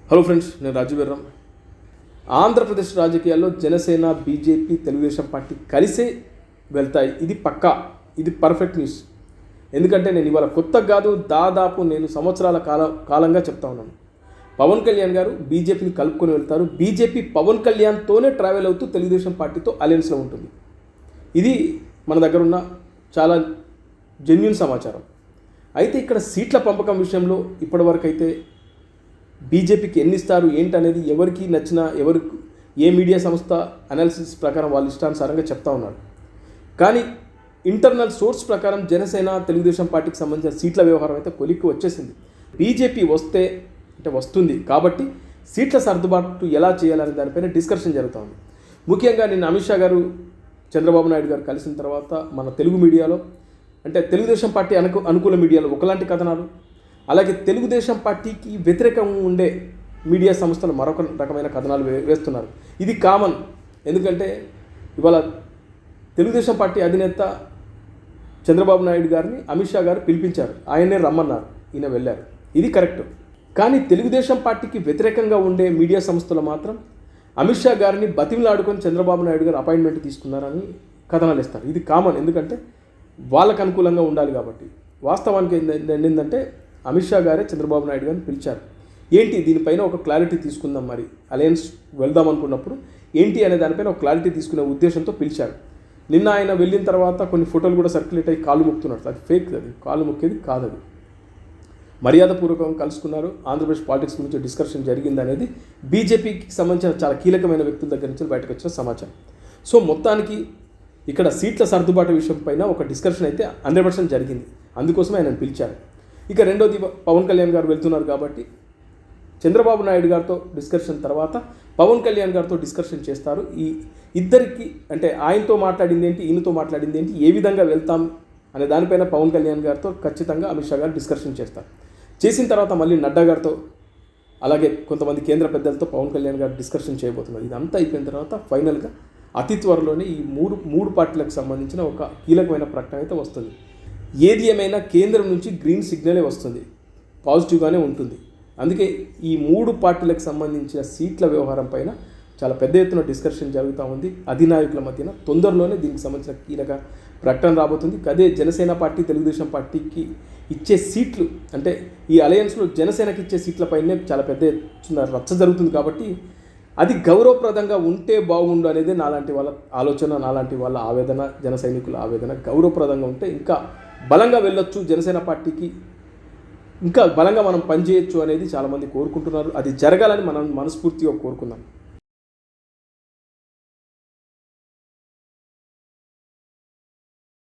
Hello friends, నేను రాజు వీర్రం. ఆంధ్రప్రదేశ్ రాజకీయాల్లో Janasena, BJP, Telugu Desam party కలిసే వెళ్తాయి. ఇది పక్కా, ఇది పర్ఫెక్ట్ న్యూస్. ఎందుకంటే నేను ఇవాళ కొత్త కాదు, దాదాపు నేను సంవత్సరాల కాలంగా చెప్తా ఉన్నాను. పవన్ కళ్యాణ్ గారు బీజేపీని కలుపుకొని వెళ్తారు. బీజేపీ పవన్ కళ్యాణ్తోనే ట్రావెల్ అవుతూ తెలుగుదేశం పార్టీతో అలయన్స్లో ఉంటుంది. ఇది మన దగ్గర ఉన్న చాలా జెన్యూన్ సమాచారం. అయితే ఇక్కడ సీట్ల పంపకం విషయంలో ఇప్పటివరకు అయితే బీజేపీకి ఎన్ని ఇస్తారు ఏంటనేది ఎవరికి నచ్చినా, ఏ మీడియా సంస్థ అనాలిసిస్ ప్రకారం వాళ్ళు ఇష్టానుసారంగా చెప్తా ఉన్నారు. కానీ ఇంటర్నల్ సోర్స్ ప్రకారం జనసేన, తెలుగుదేశం పార్టీకి సంబంధించిన సీట్ల వ్యవహారం అయితే కొలిక్కి వచ్చేసింది. బీజేపీ వస్తుంది కాబట్టి సీట్ల సర్దుబాటు ఎలా చేయాలనే దానిపైన డిస్కషన్ జరుగుతుంది. ముఖ్యంగా నిన్న అమిత్ షా గారు చంద్రబాబు నాయుడు గారు కలిసిన తర్వాత మన తెలుగు మీడియాలో, అంటే తెలుగుదేశం పార్టీ అనుకూల మీడియాలో ఒకలాంటి కథనాలు, అలాగే తెలుగుదేశం పార్టీకి వ్యతిరేకంగా ఉండే మీడియా సంస్థలు మరొక రకమైన కథనాలు వేస్తున్నారు. ఇది కామన్. ఎందుకంటే ఇవాళ తెలుగుదేశం పార్టీ అధినేత చంద్రబాబు నాయుడు గారిని అమిత్ షా గారు పిలిపించారు. ఆయనే రమ్మన్నారు, ఈయన వెళ్ళారు. ఇది కరెక్ట్. కానీ తెలుగుదేశం పార్టీకి వ్యతిరేకంగా ఉండే మీడియా సంస్థలు మాత్రం అమిత్ షా గారిని బతిమలాడుకొని చంద్రబాబు నాయుడు గారు అపాయింట్మెంట్ తీసుకున్నారని కథనాలు ఇస్తారు. ఇది కామన్, ఎందుకంటే వాళ్ళకు అనుకూలంగా ఉండాలి కాబట్టి. వాస్తవానికి ఏంటంటే అమిత్ షా గారే చంద్రబాబు నాయుడు గారిని పిలిచారు. ఏంటి దీనిపైన ఒక క్లారిటీ తీసుకుందాం, మరి అలయన్స్ వెళ్దాం అనుకున్నప్పుడు ఏంటి అనే దానిపైన ఒక క్లారిటీ తీసుకునే ఉద్దేశంతో పిలిచారు. నిన్న ఆయన వెళ్ళిన తర్వాత కొన్ని ఫోటోలు కూడా సర్క్యులేట్ అయ్యి కాళ్ళు మొక్కుతున్నట్టు. అది ఫేక్, అది కాళ్ళు మొక్కేది కాదు. అది మర్యాదపూర్వకంగా కలుసుకున్నారు. ఆంధ్రప్రదేశ్ పాలిటిక్స్ గురించి డిస్కషన్ జరిగింది అనేది బీజేపీకి సంబంధించిన చాలా కీలకమైన వ్యక్తుల దగ్గర నుంచి బయటకు వచ్చిన సమాచారం. సో మొత్తానికి ఇక్కడ సీట్ల సర్దుబాటు విషయం పైన ఒక డిస్కషన్ అయితే 100% జరిగింది. అందుకోసమే ఆయనను పిలిచారు. ఇక రెండోది, పవన్ కళ్యాణ్ గారు వెళ్తున్నారు కాబట్టి చంద్రబాబు నాయుడు గారితో డిస్కషన్ తర్వాత పవన్ కళ్యాణ్ గారితో డిస్కషన్ చేస్తారు. ఈ ఇద్దరికి, అంటే ఆయనతో మాట్లాడింది ఏంటి, ఈయనతో మాట్లాడింది ఏంటి, ఏ విధంగా వెళ్తాం అనే దానిపైన పవన్ కళ్యాణ్ గారితో ఖచ్చితంగా అమిత్ షా గారు డిస్కషన్ చేస్తారు. చేసిన తర్వాత మళ్ళీ నడ్డా గారితో, అలాగే కొంతమంది కేంద్ర పెద్దలతో పవన్ కళ్యాణ్ గారు డిస్కషన్ చేయబోతున్నారు. ఇదంతా అయిపోయిన తర్వాత ఫైనల్గా అతి త్వరలోనే ఈ మూడు పార్టీలకు సంబంధించిన ఒక కీలకమైన ప్రకటన అయితే వస్తుంది. ఏది ఏమైనా కేంద్రం నుంచి గ్రీన్ సిగ్నలే వస్తుంది, పాజిటివ్గానే ఉంటుంది. అందుకే ఈ 3 పార్టీలకు సంబంధించిన సీట్ల వ్యవహారం పైన చాలా పెద్ద ఎత్తున డిస్కషన్ జరుగుతూ ఉంది అధినాయకుల మధ్యన. తొందరలోనే దీనికి సంబంధించిన కీలక ప్రకటన రాబోతుంది. అదే జనసేన పార్టీ, తెలుగుదేశం పార్టీకి ఇచ్చే సీట్లు, అంటే ఈ అలయన్స్లో జనసేనకి ఇచ్చే సీట్లపైనే చాలా పెద్ద ఎత్తున రచ్చ జరుగుతుంది. కాబట్టి అది గౌరవప్రదంగా ఉంటే బాగుండు అనేది నాలాంటి వాళ్ళ ఆలోచన, నాలాంటి వాళ్ళ ఆవేదన, జన సైనికుల ఆవేదన. గౌరవప్రదంగా ఉంటే ఇంకా బలంగా వెళ్ళొచ్చు, జనసేన పార్టీకి ఇంకా బలంగా మనం పనిచేయొచ్చు అనేది చాలామంది కోరుకుంటున్నారు. అది జరగాలని మనం మనస్ఫూర్తిగా కోరుకుందాం.